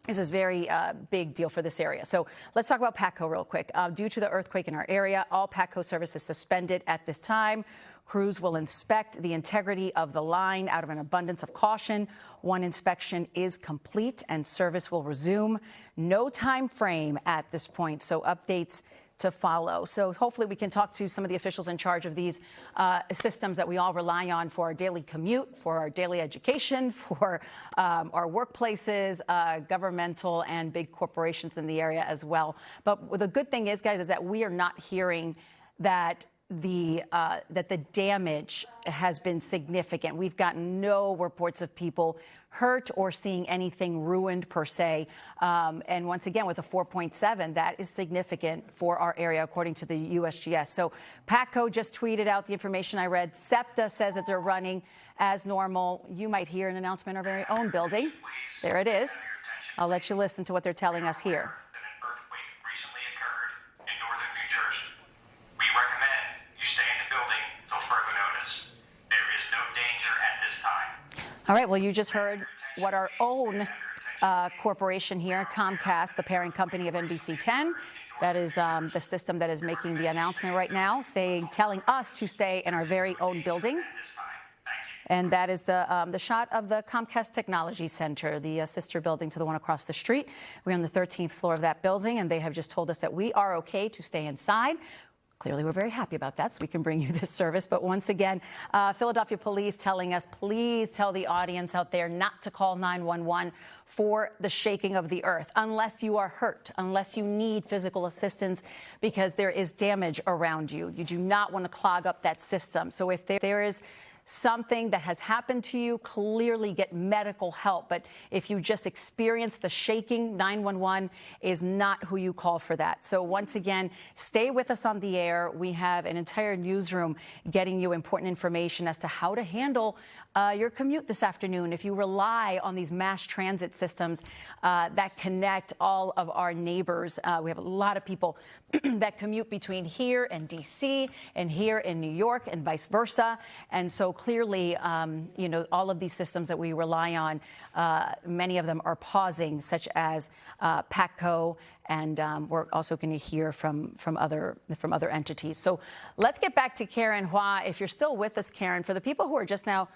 This is very big deal for this area. So let's talk about PATCO real quick. Due to the earthquake in our area, all PATCO service is suspended at this time. Crews will inspect the integrity of the line out of an abundance of caution. One inspection is complete and service will resume. No time frame at this point, so updates to follow. So hopefully we can talk to some of the officials in charge of these systems that we all rely on for our daily commute, for our daily education, for our workplaces, governmental and big corporations in the area as well. But the good thing is, guys, is that we are not hearing that the damage has been significant. We've gotten no reports of people hurt or seeing anything ruined per se. And once again, with a 4.7, that is significant for our area, according to the USGS. So PATCO just tweeted out the information I read. SEPTA says that they're running as normal. You might hear an announcement in our very own building. There it is. I'll let you listen to what they're telling us here. All right, well, you just heard what our own corporation here, Comcast, the parent company of NBC10, that is the system that is making the announcement right now, telling us to stay in our very own building. And that is the shot of the Comcast Technology Center, the sister building to the one across the street. We're on the 13th floor of that building, and they have just told us that we are okay to stay inside. Clearly, we're very happy about that, so we can bring you this service. But once again, Philadelphia police telling us, please tell the audience out there not to call 911 for the shaking of the earth, unless you are hurt, unless you need physical assistance, because there is damage around you. You do not want to clog up that system. So if there is something that has happened to you, clearly get medical help. But if you just experience the shaking, 911 is not who you call for that. So once again, stay with us on the air. We have an entire newsroom getting you important information as to how to handle your commute this afternoon. If you rely on these mass transit systems that connect all of our neighbors, we have a lot of people that commute between here and D.C. and here in New York and vice versa. And so clearly, you know, all of these systems that we rely on, many of them are pausing, such as PATCO, and we're also going to hear from other entities. So let's get back to Karen Hua. If you're still with us, Karen, for the people who are just now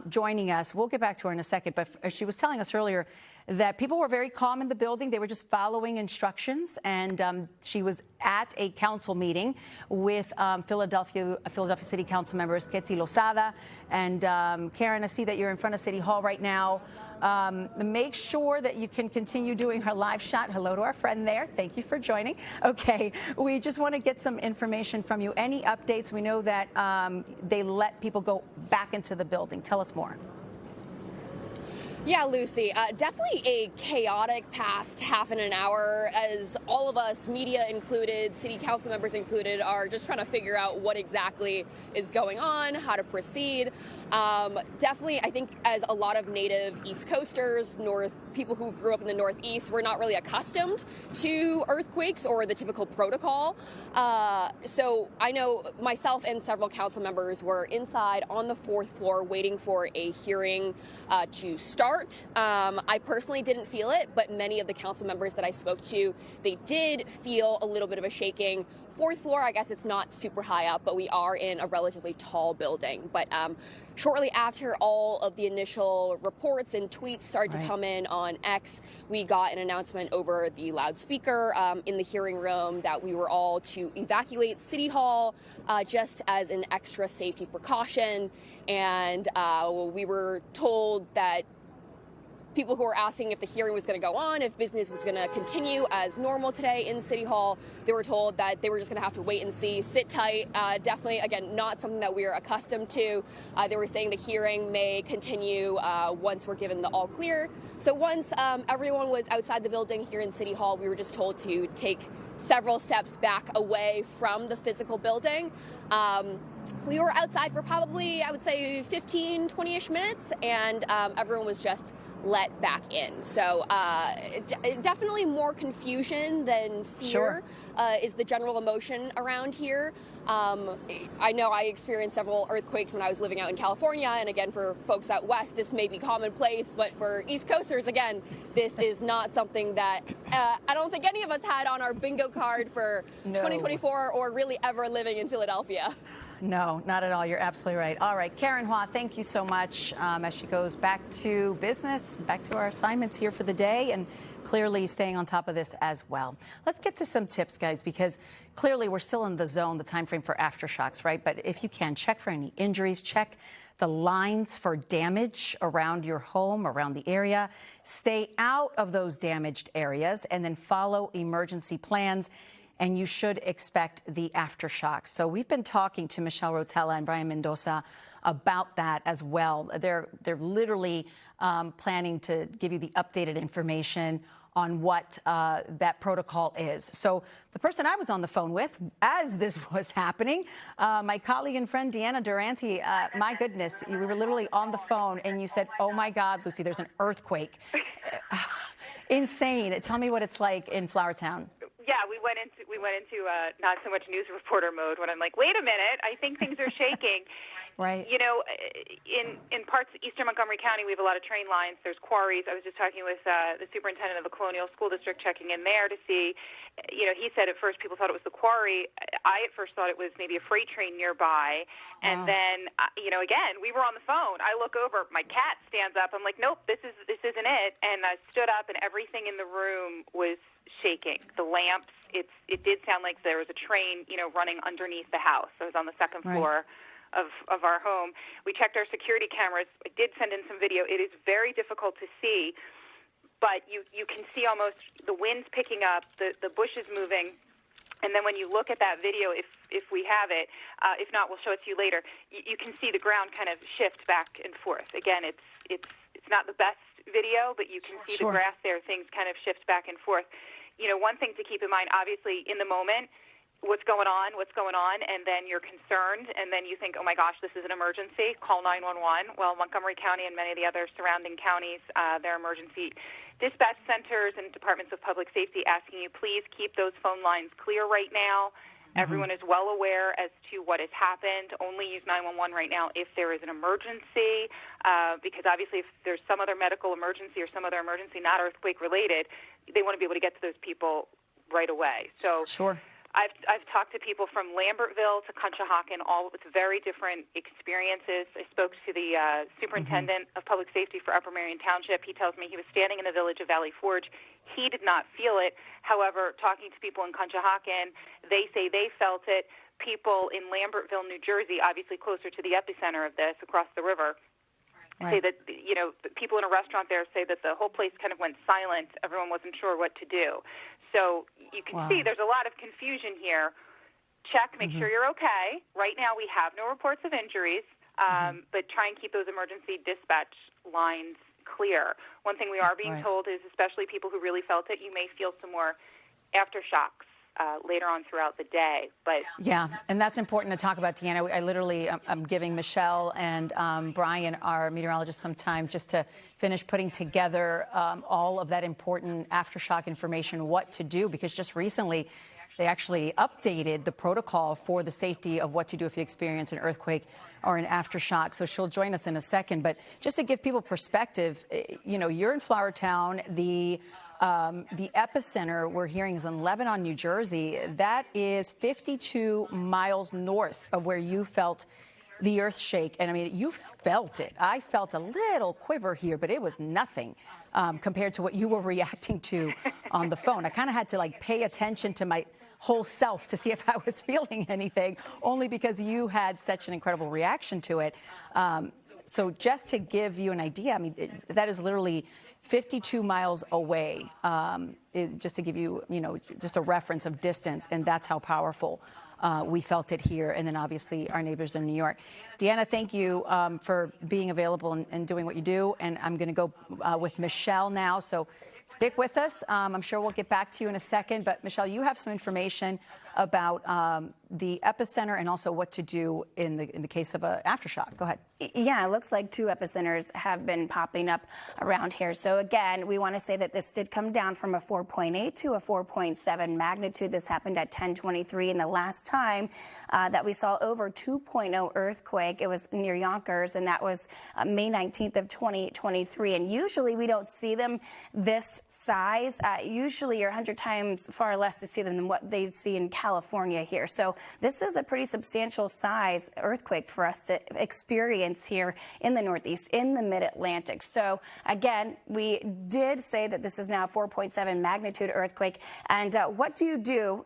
joining us, we'll get back to her in a second, but she was telling us earlier that people were very calm in the building. They were just following instructions, and she was at a council meeting with Philadelphia City Council members Ketsi Lozada. And Karen, I see that you're in front of City Hall right now. Make sure that you can continue doing her live shot. Hello to our friend there. Thank you for joining. Okay, we just want to get some information from you. Any updates? We know that they let people go back into the building. Tell us more. Yeah, Lucy, definitely a chaotic past half an hour, as all of us, media included, city council members included, are just trying to figure out what exactly is going on, how to proceed. Definitely, I think as a lot of native East Coasters, people who grew up in the Northeast, we're not really accustomed to earthquakes or the typical protocol. So I know myself and several council members were inside on the 4th floor waiting for a hearing to start. I personally didn't feel it, but many of the council members that I spoke to, they did feel a little bit of a shaking. 4th floor, I guess it's not super high up, but we are in a relatively tall building. But shortly after all of the initial reports and tweets started to come in on X, we got an announcement over the loudspeaker in the hearing room that we were all to evacuate City Hall just as an extra safety precaution. And we were told that people who were asking if the hearing was going to go on, if business was going to continue as normal today in City Hall, they were told that they were just going to have to wait and see, sit tight. Definitely, again, not something that we are accustomed to. They were saying the hearing may continue once we're given the all clear. So once everyone was outside the building here in City Hall, we were just told to take several steps back away from the physical building. We were outside for probably, I would say, 15, 20-ish minutes, and everyone was just let back in. So definitely more confusion than fear is the general emotion around here. I know I experienced several earthquakes when I was living out in California, and again, for folks out west, this may be commonplace, but for East Coasters, again, this is not something that I don't think any of us had on our bingo card for 2024 or really ever living in Philadelphia. No, not at all. You're absolutely right. All right, Karen Hua, thank you so much as she goes back to business, back to our assignments here for the day, and clearly staying on top of this as well. Let's get to some tips, guys, because clearly we're still in the zone, the time frame for aftershocks, right? But if you can, check for any injuries, check the lines for damage around your home, around the area. Stay out of those damaged areas, and then follow emergency plans. And you should expect the aftershocks. So we've been talking to Michelle Rotella and Brian Mendoza about that as well. They're literally planning to give you the updated information on what that protocol is. So the person I was on the phone with as this was happening, my colleague and friend Deanna Durante, my goodness, we were literally on the phone and you said, oh my God, Lucy, there's an earthquake. Insane. Tell me what it's like in Flourtown. Yeah, we went into not so much news reporter mode when I'm like, wait a minute, I think things are shaking. Right. You know, in parts of eastern Montgomery County, we have a lot of train lines. There's quarries. I was just talking with the superintendent of the Colonial School District, checking in there to see. You know, he said at first people thought it was the quarry. I at first thought it was maybe a freight train nearby. And then, you know, again, we were on the phone. I look over, my cat stands up. I'm like, nope, this isn't it. And I stood up, and everything in the room was shaking. The lamps, it did sound like there was a train, you know, running underneath the house. I was on the second floor of our home. We checked our security cameras. I did send in some video. It is very difficult to see, but you can see almost the wind's picking up, the bushes moving. And then when you look at that video, if we have it, if not, we'll show it to you later. You can see the ground kind of shift back and forth. Again, it's not the best video, but you can see the grass there. Things kind of shift back and forth. You know, one thing to keep in mind, obviously, in the moment, what's going on, and then you're concerned, and then you think, oh my gosh, this is an emergency, call 911. Well, Montgomery County and many of the other surrounding counties, their emergency dispatch centers and departments of public safety asking you, please keep those phone lines clear right now. Everyone is well aware as to what has happened. Only use 911 right now if there is an emergency, because obviously if there's some other medical emergency or some other emergency not earthquake related, they want to be able to get to those people right away. So I've talked to people from Lambertville to Conshohocken, all with very different experiences. I spoke to the superintendent of public safety for Upper Marion Township. He tells me he was standing in the village of Valley Forge. He did not feel it. However, talking to people in Conshohocken, they say they felt it. People in Lambertville, New Jersey, obviously closer to the epicenter of this, across the river, say that, you know, people in a restaurant there say that the whole place kind of went silent. Everyone wasn't sure what to do. So you can see there's a lot of confusion here. Check, make sure you're okay. Right now we have no reports of injuries, but try and keep those emergency dispatch lines clear. One thing we are being told is, especially people who really felt it, you may feel some more aftershocks later on throughout the day. But yeah, and that's important to talk about, Deanna. I literally, I'm giving Michelle and Brian, our meteorologist, some time just to finish putting together all of that important aftershock information, what to do, because just recently they actually updated the protocol for the safety of what to do if you experience an earthquake or an aftershock. So she'll join us in a second. But just to give people perspective, you know, you're in Flourtown. The epicenter we're hearing is in Lebanon, New Jersey. That is 52 miles north of where you felt the earth shake. And I mean, you felt it. I felt a little quiver here, but it was nothing compared to what you were reacting to on the phone. I kind of had to like pay attention to my whole self to see if I was feeling anything, only because you had such an incredible reaction to it. So just to give you an idea, I mean, that is literally 52 miles away, just to give you, you know, just a reference of distance, and that's how powerful we felt it here, and then obviously our neighbors in New York. Deanna, thank you for being available and doing what you do, and I'm going to go with Michelle now, so stick with us. I'm sure we'll get back to you in a second, but Michelle, you have some information about the epicenter and also what to do in the case of an aftershock. Go ahead. Yeah, it looks like 2 epicenters have been popping up around here. So again, we want to say that this did come down from a 4.8 to a 4.7 magnitude. This happened at 10:23, and the last time that we saw over 2.0 earthquake, it was near Yonkers, and that was May 19th of 2023. And usually we don't see them this size. Usually you're 100 times far less to see them than what they see in California here. So this is a pretty substantial size earthquake for us to experience here in the Northeast, in the Mid-Atlantic. So again, we did say that this is now a 4.7 magnitude earthquake. And what do?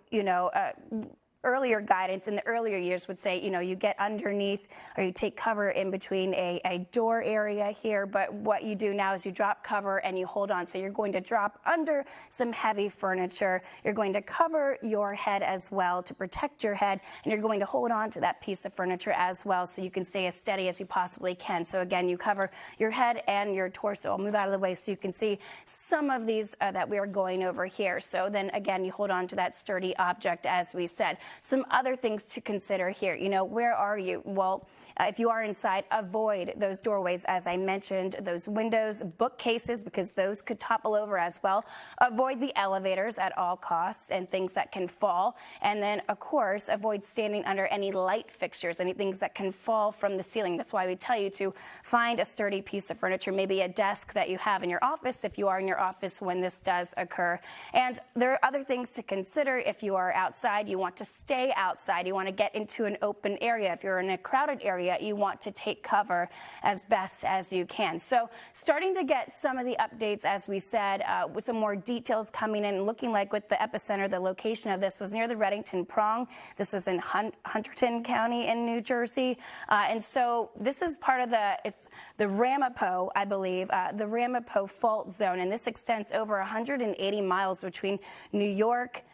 Earlier guidance in the earlier years would say, you get underneath or you take cover in between a door area here. But what you do now is you drop cover and you hold on. So you're going to drop under some heavy furniture. You're going to cover your head as well to protect your head. And you're going to hold on to that piece of furniture as well so you can stay as steady as you possibly can. So again, you cover your head and your torso. I'll move out of the way so you can see some of these that we are going over here. So then again, you hold on to that sturdy object as we said. Some other things to consider here. Where are you? Well, if you are inside, avoid those doorways, as I mentioned, those windows, bookcases, because those could topple over as well. Avoid the elevators at all costs and things that can fall. And then, of course, avoid standing under any light fixtures, any things that can fall from the ceiling. That's why we tell you to find a sturdy piece of furniture, maybe a desk that you have in your office if you are in your office when this does occur. And there are other things to consider. If you are outside, you want to stay outside. You want to get into an open area. If you're in a crowded area, you want to take cover as best as you can. So starting to get some of the updates, as we said, with some more details coming in, looking like with the epicenter, the location of this was near the Reddington Prong. This was in Hunterdon County in New Jersey. And so this is part of it's the Ramapo, I believe, the Ramapo fault zone. And this extends over 180 miles between New York,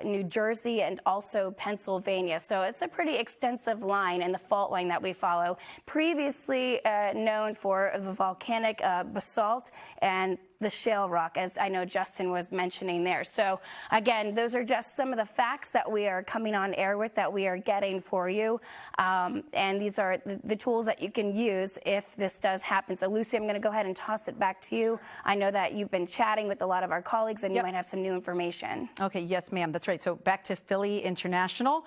New Jersey, and also Pennsylvania. So it's a pretty extensive line in the fault line that we follow. Previously known for the volcanic basalt and the shale rock, as I know Justin was mentioning there. So again, those are just some of the facts that we are coming on air with, that we are getting for you. And these are the tools that you can use if this does happen. So Lucy, I'm going to go ahead and toss it back to you. I know that you've been chatting with a lot of our colleagues and you might have some new information. Okay, yes, ma'am, that's right. So back to Philly International.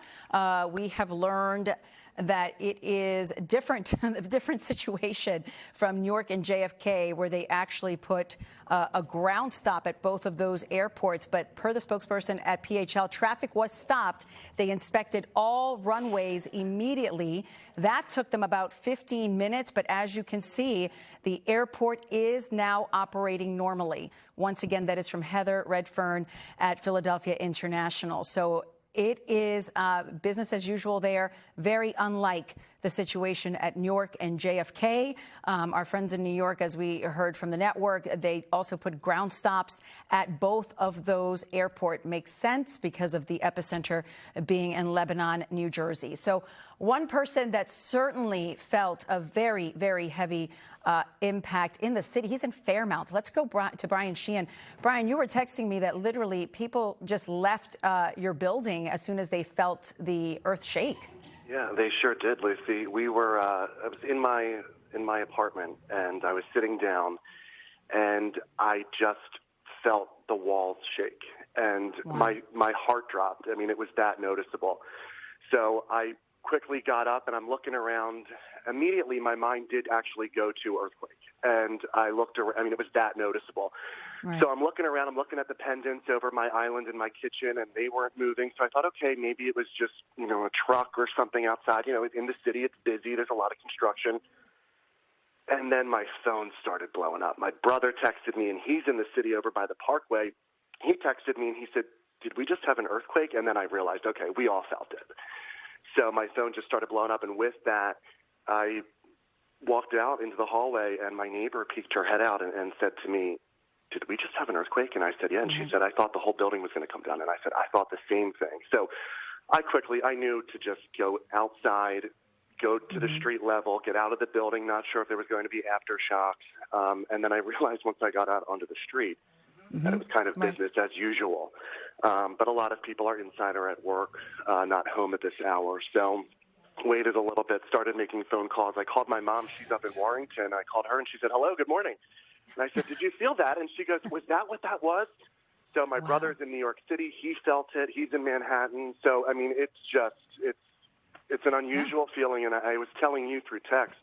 We have learned that it is a different situation from Newark and JFK, where they actually put a ground stop at both of those airports. But per the spokesperson at PHL, traffic was stopped. They inspected all runways immediately. That took them about 15 minutes. But as you can see, the airport is now operating normally. Once again, that is from Heather Redfern at Philadelphia International. So it is business as usual there, very unlike the situation at Newark and JFK. Our friends in New York, as we heard from the network, they also put ground stops at both of those airports. Makes sense because of the epicenter being in Lebanon, New Jersey. So one person that certainly felt a very, very heavy impact in the city. He's in Fairmount. Let's go to Brian Sheehan. Brian, you were texting me that literally people just left your building as soon as they felt the earth shake. Yeah, they sure did, Lucy. We were I was in my apartment, and I was sitting down, and I just felt the walls shake, and my heart dropped. I mean, it was that noticeable. So I quickly got up, and I'm looking around. Immediately, my mind did actually go to earthquake, and I looked around. I mean, it was that noticeable. Right. So I'm looking around. I'm looking at the pendants over my island in my kitchen, and they weren't moving. So I thought, okay, maybe it was just, a truck or something outside. In the city, it's busy. There's a lot of construction. And then my phone started blowing up. My brother texted me, and he's in the city over by the Parkway. He texted me, and he said, did we just have an earthquake? And then I realized, okay, we all felt it. So my phone just started blowing up, and with that, I walked out into the hallway, and my neighbor peeked her head out and said to me, did we just have an earthquake? And I said, yeah. And she said, I thought the whole building was going to come down. And I said, I thought the same thing. So I knew to just go outside, go to the street level, get out of the building, not sure if there was going to be aftershocks. And then I realized once I got out onto the street and it was kind of business as usual. But a lot of people are inside or at work, not home at this hour. So waited a little bit, started making phone calls. I called my mom. She's up in Warrington. I called her, and she said, hello, good morning. And I said, did you feel that? And she goes, was that what that was? So my brother's in New York City. He felt it. He's in Manhattan. So, I mean, it's an unusual feeling. And I was telling you through text,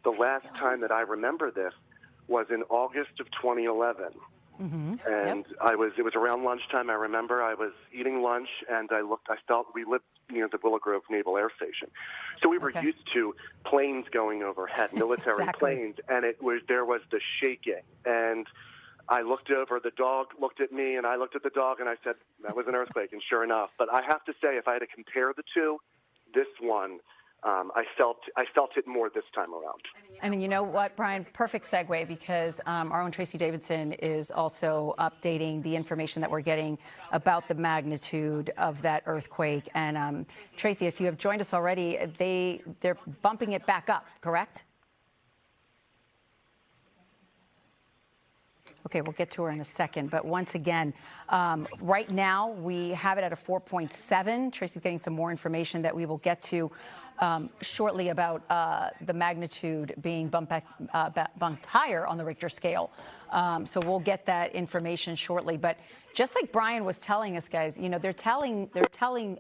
the last time that I remember this was in August of 2011. And it was around lunchtime. I remember I was eating lunch, and I felt we lived near the Willow Grove Naval Air Station. So we were used to planes going overhead, military planes, and there was the shaking. And I looked over, the dog looked at me, and I looked at the dog, and I said, that was an earthquake, and sure enough. But I have to say, if I had to compare the two, this one, I felt it more this time around. I mean, you know what, Brian? Perfect segue, because our own Tracy Davidson is also updating the information that we're getting about the magnitude of that earthquake. And Tracy, if you have joined us already, they're bumping it back up, correct? Okay, we'll get to her in a second. But once again, right now we have it at a 4.7. Tracy's getting some more information that we will get to shortly about the magnitude being bumped higher on the Richter scale. So we'll get that information shortly. But just like Brian was telling us, guys, you know, they're telling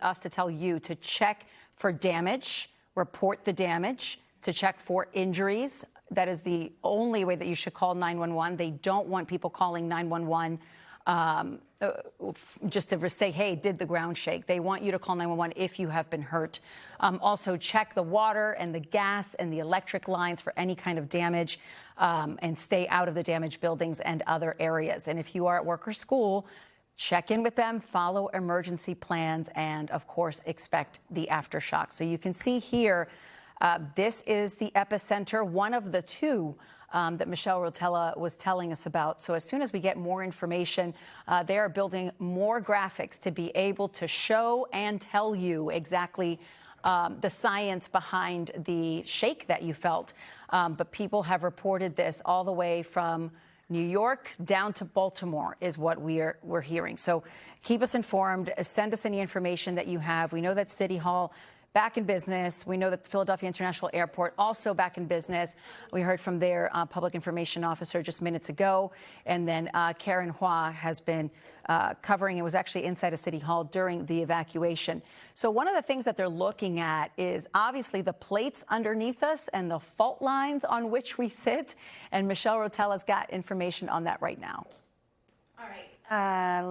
us to tell you to check for damage, report the damage, to check for injuries. That is the only way that you should call 911. They don't want people calling 911 just to say, hey, did the ground shake? They want you to call 911 if you have been hurt. Also, check the water and the gas and the electric lines for any kind of damage, and stay out of the damaged buildings and other areas. And if you are at work or school, check in with them, follow emergency plans, and, of course, expect the aftershock. So you can see here, this is the epicenter, one of the two that Michelle Rotella was telling us about. So as soon as we get more information, they are building more graphics to be able to show and tell you exactly the science behind the shake that you felt. But people have reported this all the way from New York down to Baltimore is what we're hearing. So keep us informed. Send us any information that you have. We know that City Hall back in business. We know that the Philadelphia International Airport also back in business. We heard from their public information officer just minutes ago. And then Karen Hua has been covering. It was actually inside of City Hall during the evacuation. So one of the things that they're looking at is obviously the plates underneath us and the fault lines on which we sit. And Michelle Rotella's got information on that right now. All right.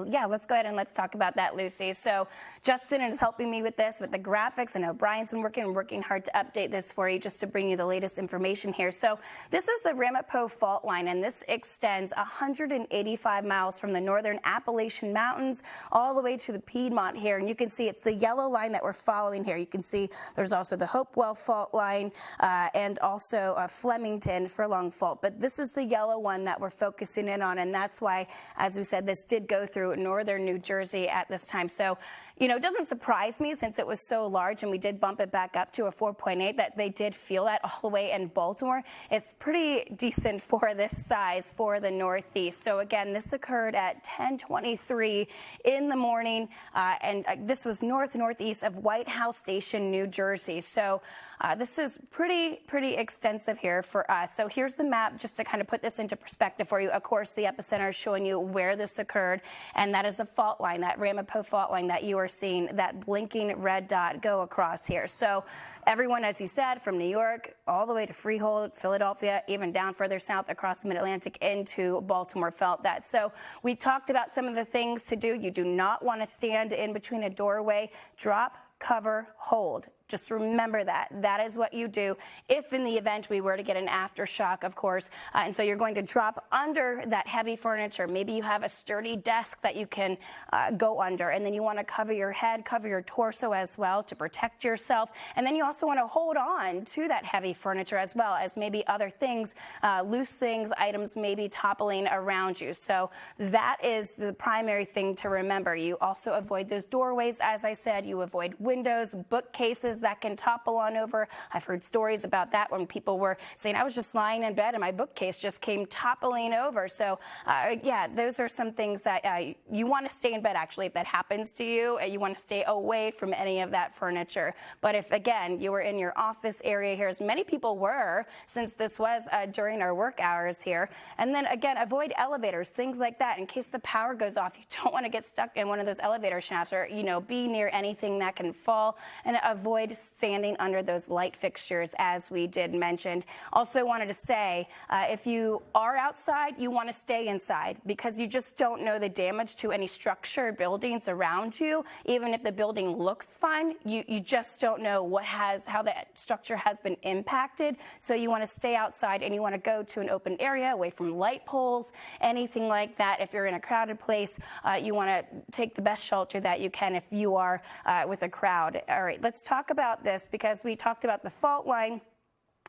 Yeah, let's go ahead and let's talk about that, Lucy. So Justin is helping me with this, with the graphics. I know Brian's been working hard to update this for you, just to bring you the latest information here. So this is the Ramapo fault line, and this extends 185 miles from the northern Appalachian Mountains all the way to the Piedmont here. And you can see it's the yellow line that we're following here. You can see there's also the Hopewell fault line and also Flemington Furlong fault. But this is the yellow one that we're focusing in on, and that's why, as we said, this did go through northern New Jersey at this time. So, you know, it doesn't surprise me, since it was so large and we did bump it back up to a 4.8, that they did feel that all the way in Baltimore. It's pretty decent for this size for the Northeast. So again, this occurred at 10:23 in the morning, and this was northeast of White House Station, New Jersey. So this is pretty extensive here for us. So here's the map just to kind of put this into perspective for you. Of course, the epicenter is showing you where this occurred, and that is the fault line, that Ramapo fault line that you are seeing that blinking red dot go across here. So everyone, as you said, from New York all the way to Freehold, Philadelphia, even down further south across the Mid-Atlantic into Baltimore felt that. So we talked about some of the things to do. You do not want to stand in between a doorway. Drop, cover, hold. Just remember that. That is what you do if in the event we were to get an aftershock, of course. And so you're going to drop under that heavy furniture. Maybe you have a sturdy desk that you can go under, and then you want to cover your head, cover your torso as well to protect yourself. And then you also want to hold on to that heavy furniture as well, as maybe other things, loose things, items maybe toppling around you. So that is the primary thing to remember. You also avoid those doorways, as I said. You avoid windows, bookcases, bookcases that can topple on over. I've heard stories about that when people were saying, I was just lying in bed and my bookcase just came toppling over. So yeah, those are some things that you want to stay in bed, actually, if that happens to you. You want to stay away from any of that furniture. But if, again, you were in your office area here, as many people were, since this was during our work hours here. And then, again, avoid elevators, things like that. In case the power goes off, you don't want to get stuck in one of those elevator shafts, or, you know, be near anything that can fall, and avoid standing under those light fixtures, as we did mention. Also wanted to say, if you are outside, you want to stay inside, because you just don't know the damage to any structure or buildings around you. Even if the building looks fine, you just don't know how that structure has been impacted. So you want to stay outside, and you want to go to an open area away from light poles, anything like that. If you're in a crowded place, you want to take the best shelter that you can if you are with a crowd. All right, let's talk about this, because we talked about the fault line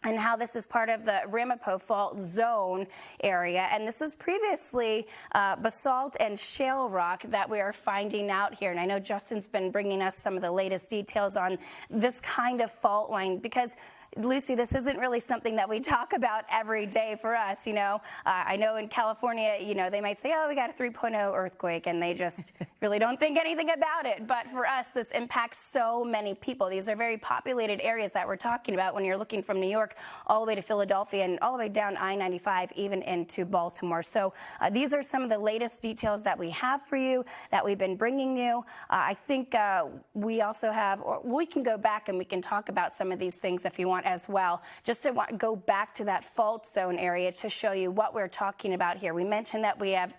and how this is part of the Ramapo Fault Zone area. And this was previously basalt and shale rock that we are finding out here. And I know Justin's been bringing us some of the latest details on this kind of fault line, because Lucy, this isn't really something that we talk about every day for us, you know. I know in California, you know, they might say, oh, we got a 3.0 earthquake, and they just really don't think anything about it. But for us, this impacts so many people. These are very populated areas that we're talking about when you're looking from New York all the way to Philadelphia and all the way down I-95, even into Baltimore. So these are some of the latest details that we have for you, that we've been bringing you. I think we also have, or we can go back and we can talk about some of these things if you want as well, just to go back to that fault zone area to show you what we're talking about here. We mentioned that we have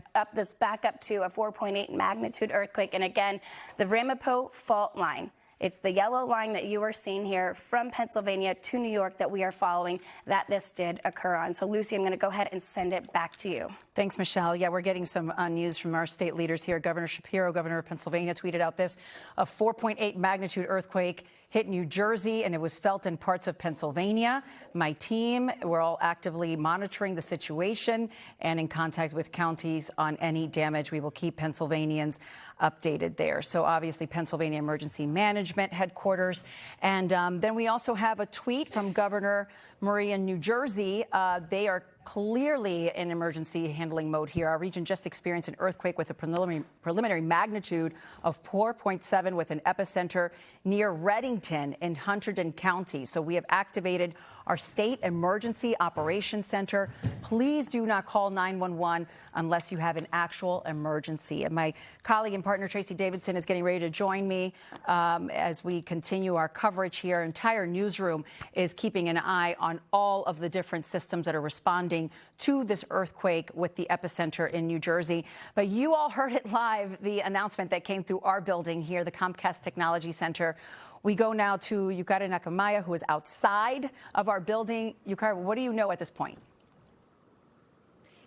back up to a 4.8 magnitude earthquake, and again, the Ramapo fault line. It's the yellow line that you are seeing here from Pennsylvania to New York that we are following, that this did occur on. So, Lucy, I'm going to go ahead and send it back to you. Thanks, Michelle. Yeah, we're getting some news from our state leaders here. Governor Shapiro, governor of Pennsylvania, tweeted out this: a 4.8 magnitude earthquake hit New Jersey, and it was felt in parts of Pennsylvania. My team, we're all actively monitoring the situation and in contact with counties on any damage. We will keep Pennsylvanians updated there. So obviously Pennsylvania Emergency Management Headquarters. And then we also have a tweet from Governor Murray in New Jersey. They are clearly in emergency handling mode here. Our region just experienced an earthquake with a preliminary magnitude of 4.7 with an epicenter near Reddington in Hunterdon County. So we have activated our State Emergency Operations Center. Please do not call 911 unless you have an actual emergency. And my colleague and partner, Tracy Davidson, is getting ready to join me as we continue our coverage here. Our entire newsroom is keeping an eye on all of the different systems that are responding to this earthquake with the epicenter in New Jersey. But you all heard it live, the announcement that came through our building here, the Comcast Technology Center. We go now to Yukara Nakamaya, who is outside of our building. Yukara, what do you know at this point?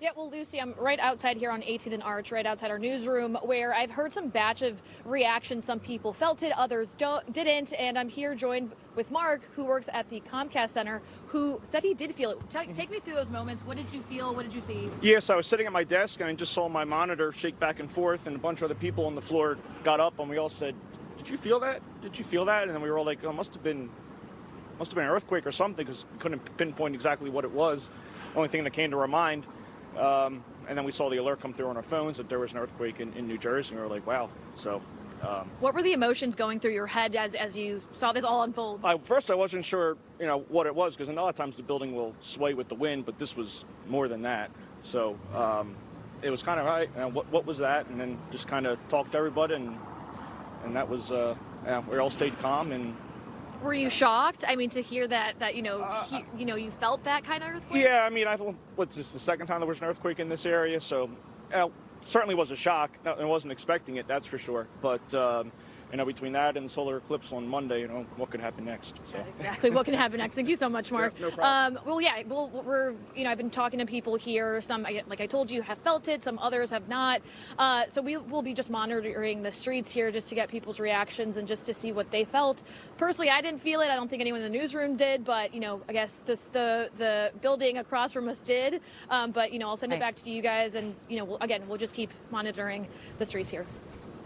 Yeah, well, Lucy, I'm right outside here on 18th and Arch, right outside our newsroom, where I've heard some batch of reactions. Some people felt it, others didn't. And I'm here joined with Mark, who works at the Comcast Center, who said he did feel it. Take me through those moments. What did you feel? What did you see? Yes, I was sitting at my desk and I just saw my monitor shake back and forth, and a bunch of other people on the floor got up and we all said, "Did you feel that? Did you feel that?" And then we were all like, "Oh, must have been an earthquake or something," because we couldn't pinpoint exactly what it was. The only thing that came to our mind. And then we saw the alert come through on our phones that there was an earthquake in New Jersey, and we were like, wow. So, what were the emotions going through your head as you saw this all unfold? First, I wasn't sure, what it was, because a lot of times the building will sway with the wind, but this was more than that. So, it was kind of, all right, what was that? And then just kind of talked to everybody, and that was, we all stayed calm. And were you shocked? I mean, to hear that you felt that kind of earthquake? Yeah, I mean, what's this, the second time there was an earthquake in this area? So, certainly was a shock. I wasn't expecting it, that's for sure. But, between that and the solar eclipse on Monday, what could happen next? So. Exactly, what can happen next? Thank you so much, Mark. Yeah, no problem. We're, I've been talking to people here. Some, like I told you, have felt it. Some others have not. So we will be just monitoring the streets here just to get people's reactions and just to see what they felt. Personally, I didn't feel it. I don't think anyone in the newsroom did, but, I guess the building across from us did. But, I'll send it back to you guys, and, we'll just keep monitoring the streets here.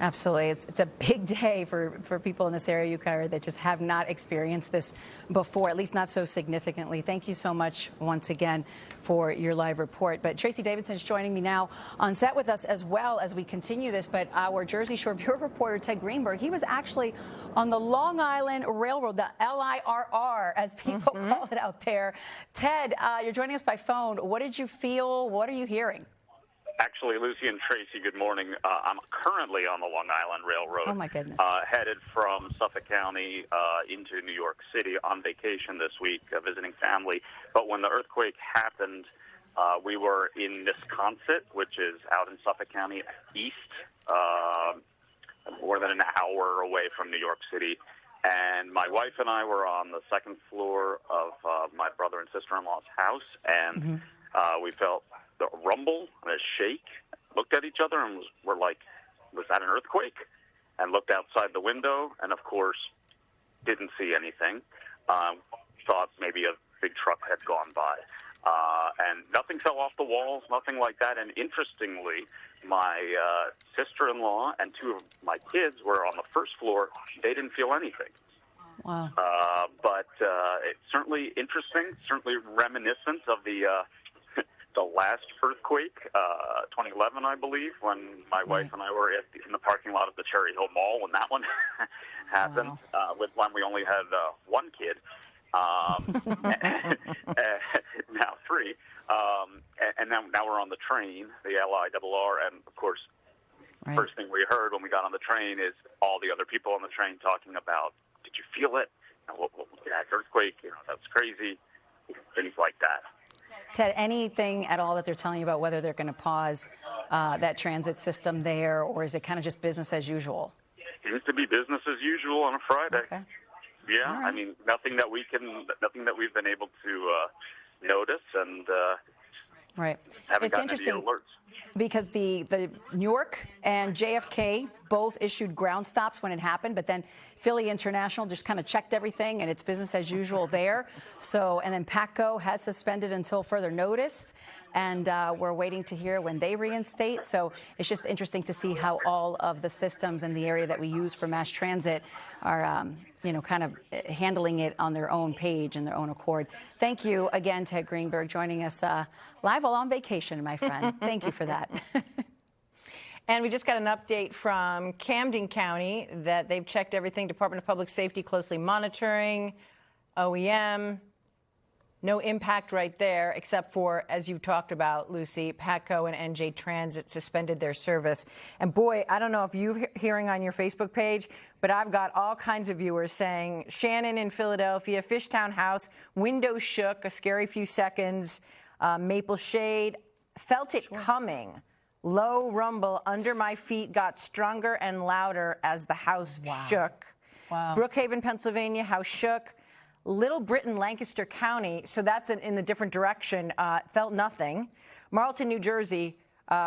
Absolutely. It's a big day for people in this area, Ukiah, that just have not experienced this before, at least not so significantly. Thank you so much once again for your live report. But Tracy Davidson is joining me now on set with us as well as we continue this. But our Jersey Shore Bureau reporter, Ted Greenberg, he was actually on the Long Island Railroad, the LIRR, as people call it out there. Ted, you're joining us by phone. What did you feel? What are you hearing? Actually, Lucy and Tracy, good morning. I'm currently on the Long Island Railroad. Oh, my goodness. Headed from Suffolk County into New York City on vacation this week, visiting family. But when the earthquake happened, we were in Wisconsin, which is out in Suffolk County east, more than an hour away from New York City. And my wife and I were on the second floor of my brother and sister-in-law's house, and we felt the rumble and a shake, looked at each other and were like, was that an earthquake? And looked outside the window and, of course, didn't see anything. Thought maybe a big truck had gone by. And nothing fell off the walls, nothing like that. And interestingly, my sister-in-law and two of my kids were on the first floor. They didn't feel anything. Wow. But it's certainly interesting, certainly reminiscent of the last earthquake, 2011, I believe, when my wife and I were in the parking lot of the Cherry Hill Mall when that one happened, with when we only had one kid, now three, and now we're on the train, the LIRR, and of course, first thing we heard when we got on the train is all the other people on the train talking about, did you feel it? That earthquake, that's crazy, things like that. Ted, anything at all that they're telling you about whether they're going to pause that transit system there, or is it kind of just business as usual? Seems to be business as usual on a Friday. Okay. Yeah, right. I mean, nothing that we've been able to notice, and right. haven't It's gotten interesting any alerts. because the Newark and JFK both issued ground stops when it happened, but then Philly International just kind of checked everything, and it's business as usual there. So, and then PATCO has suspended until further notice, and we're waiting to hear when they reinstate. So it's just interesting to see how all of the systems in the area that we use for mass transit are, kind of handling it on their own page and their own accord. Thank you again, Ted Greenberg, joining us live while on vacation, my friend. Thank you for that. And we just got an update from Camden County that they've checked everything. Department of Public Safety closely monitoring, OEM. No impact right there, except for, as you've talked about, Lucy, PATCO and NJ Transit suspended their service. And boy, I don't know if you're hearing on your Facebook page, but I've got all kinds of viewers saying, Shannon in Philadelphia, Fishtown House, windows shook, a scary few seconds, Maple Shade, felt it coming. Low rumble under my feet got stronger and louder as the house shook. Wow. Brookhaven, Pennsylvania, house shook. Little Britain, Lancaster County, so that's in the different direction, felt nothing. Marlton, New Jersey,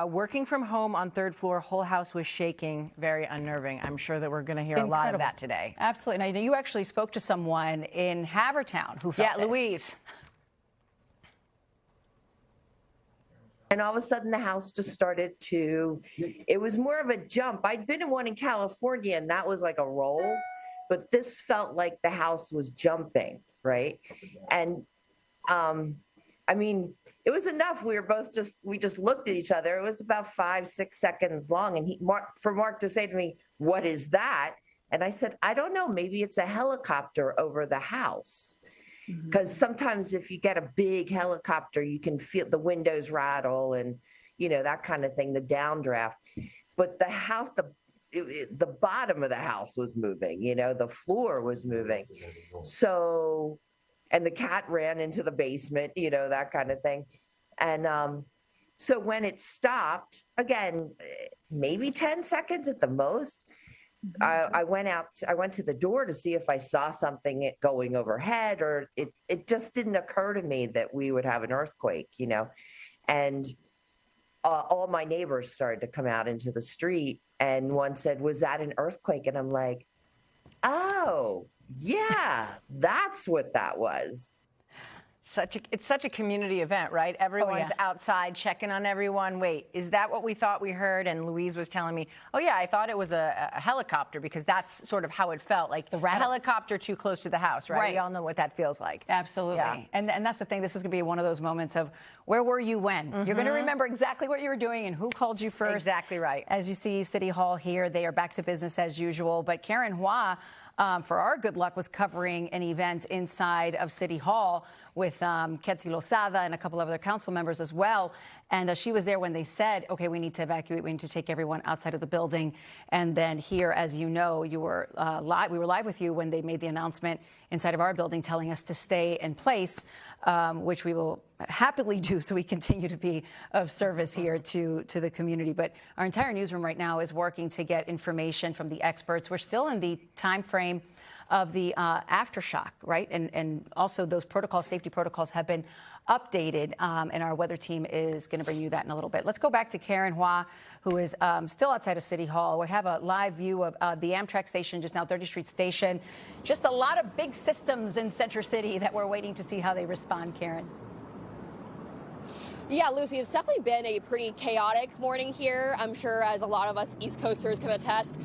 working from home on third floor, whole house was shaking, very unnerving. I'm sure that we're going to hear a lot of that today. Absolutely. Now, you actually spoke to someone in Havertown who felt this. Louise. And all of a sudden, the house just started to, it was more of a jump. I'd been in one in California, and that was like a roll. But this felt like the house was jumping, right? And, I mean, it was enough. We just looked at each other. It was about 5-6 seconds long. And for Mark to say to me, what is that? And I said, I don't know. Maybe it's a helicopter over the house. Because sometimes if you get a big helicopter, you can feel the windows rattle and, that kind of thing, the downdraft. But the house, the bottom of the house was moving, the floor was moving. So, and the cat ran into the basement, that kind of thing. And so when it stopped, again, maybe 10 seconds at the most, I went to the door to see if I saw something going overhead, or it just didn't occur to me that we would have an earthquake, and all my neighbors started to come out into the street, and one said, was that an earthquake? And I'm like, oh, yeah, that's what that was. It's such a community event, right? Everyone's outside checking on everyone. Wait, is that what we thought we heard? And Louise was telling me, oh yeah, I thought it was a helicopter, because that's sort of how it felt, like the helicopter too close to the house, right? We all know what that feels like. Absolutely. Yeah. And that's the thing. This is going to be one of those moments of where were you when? You're going to remember exactly what you were doing and who called you first. Exactly right. As you see City Hall here, they are back to business as usual. But Karen Hua, for our good luck, was covering an event inside of City Hall with Ketsi Losada and a couple of other council members as well. And she was there when they said, okay, we need to evacuate. We need to take everyone outside of the building. And then here, as you know, you were live. We were live with you when they made the announcement inside of our building telling us to stay in place, which we will happily do so we continue to be of service here to the community. But our entire newsroom right now is working to get information from the experts. We're still in the time frame of the aftershock, right? And also those protocols, safety protocols, have been updated, and our weather team is going to bring you that in a little bit. Let's go back to Karen Hua, who is still outside of City Hall. We have a live view of the Amtrak station, just now 30th Street Station. Just a lot of big systems in Center City that we're waiting to see how they respond, Karen. Yeah, Lucy, it's definitely been a pretty chaotic morning here. I'm sure, as a lot of us East Coasters can attest,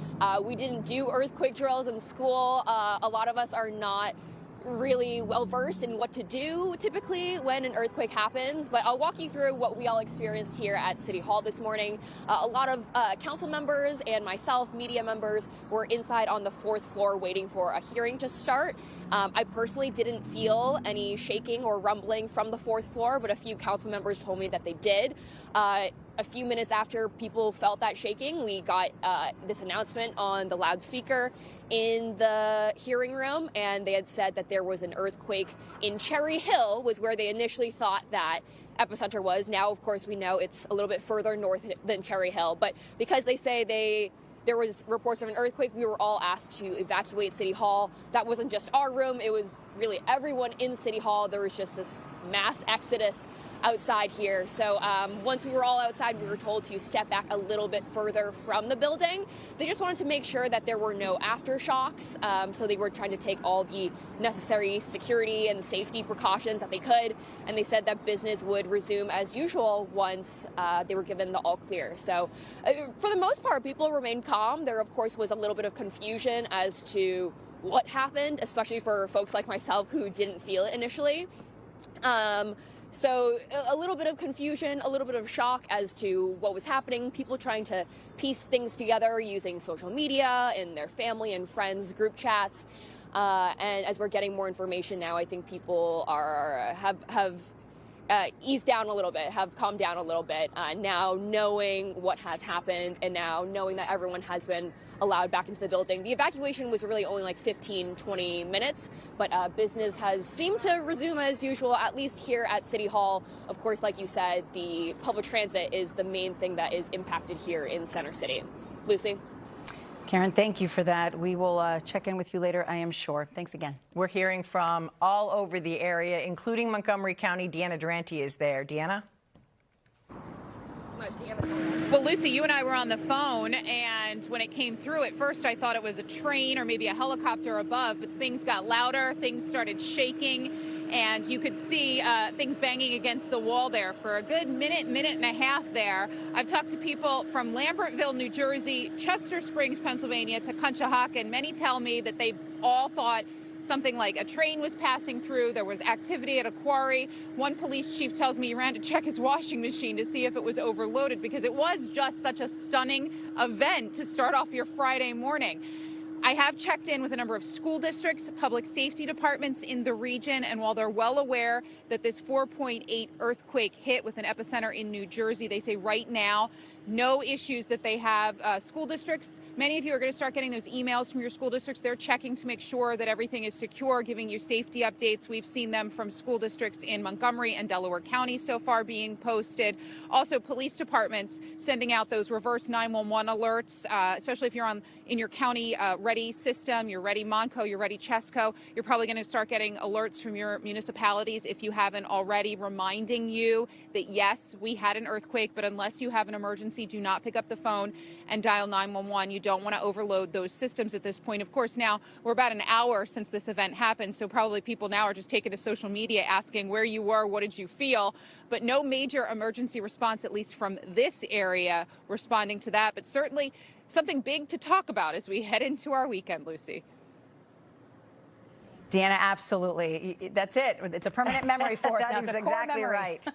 we didn't do earthquake drills in school. A lot of us are not really well versed in what to do typically when an earthquake happens, but I'll walk you through what we all experienced here at City Hall this morning. A lot of council members and myself, media members, were inside on the 4th floor waiting for a hearing to start. I personally didn't feel any shaking or rumbling from the 4th floor, but a few council members told me that they did. A few minutes after people felt that shaking, we got this announcement on the loudspeaker in the hearing room, and they had said that there was an earthquake in Cherry Hill, was where they initially thought that epicenter was. Now, of course, we know it's a little bit further north than Cherry Hill, but because they say there was reports of an earthquake, we were all asked to evacuate City Hall. That wasn't just our room, it was really everyone in City Hall. There was just this mass exodus outside here. So once we were all outside, we were told to step back a little bit further from the building. They just wanted to make sure that there were no aftershocks. So they were trying to take all the necessary security and safety precautions that they could. And they said that business would resume as usual once they were given the all clear. So for the most part, people remained calm. There, of course, was a little bit of confusion as to what happened, especially for folks like myself who didn't feel it initially. So a little bit of confusion, a little bit of shock as to what was happening, people trying to piece things together using social media and their family and friends group chats. And as we're getting more information now, I think people have eased down a little bit, have calmed down a little bit, now knowing what has happened and now knowing that everyone has been allowed back into the building. The evacuation was really only like 15, 20 minutes, but business has seemed to resume as usual, at least here at City Hall. Of course, like you said, the public transit is the main thing that is impacted here in Center City. Lucy? Karen, thank you for that. We will check in with you later, I am sure. Thanks again. We're hearing from all over the area, including Montgomery County. Deanna Durante is there. Deanna? Well, Lucy, you and I were on the phone, and when it came through, at first I thought it was a train or maybe a helicopter above, but things got louder, things started shaking, and you could see things banging against the wall there for a good minute and a half there. I've talked to people from Lambertville, New Jersey, Chester Springs, Pennsylvania, to Conshohocken, and many tell me that they all thought something like a train was passing through. There was activity at a quarry. One police chief tells me he ran to check his washing machine to see if it was overloaded, because it was just such a stunning event to start off your Friday morning. I have checked in with a number of school districts, public safety departments in the region, and while they're well aware that this 4.8 earthquake hit with an epicenter in New Jersey, they say right now no issues that they have. School districts, many of you are going to start getting those emails from your school districts. They're checking to make sure that everything is secure, giving you safety updates. We've seen them from school districts in Montgomery and Delaware County so far being posted. Also, police departments sending out those reverse 911 alerts, especially if you're in your county ready system, your ready Monco, your ready Chesco. You're probably going to start getting alerts from your municipalities, if you haven't already, reminding you that yes, we had an earthquake, but unless you have an emergency emergency, do not pick up the phone and dial 911. You don't want to overload those systems at this point. Of course, now we're about an hour since this event happened, so probably people now are just taking to social media asking where you were, what did you feel? But no major emergency response, at least from this area, responding to that. But certainly something big to talk about as we head into our weekend, Lucy. Deanna, absolutely. That's it. It's a permanent memory for us now. That's It's a core exactly memory. right.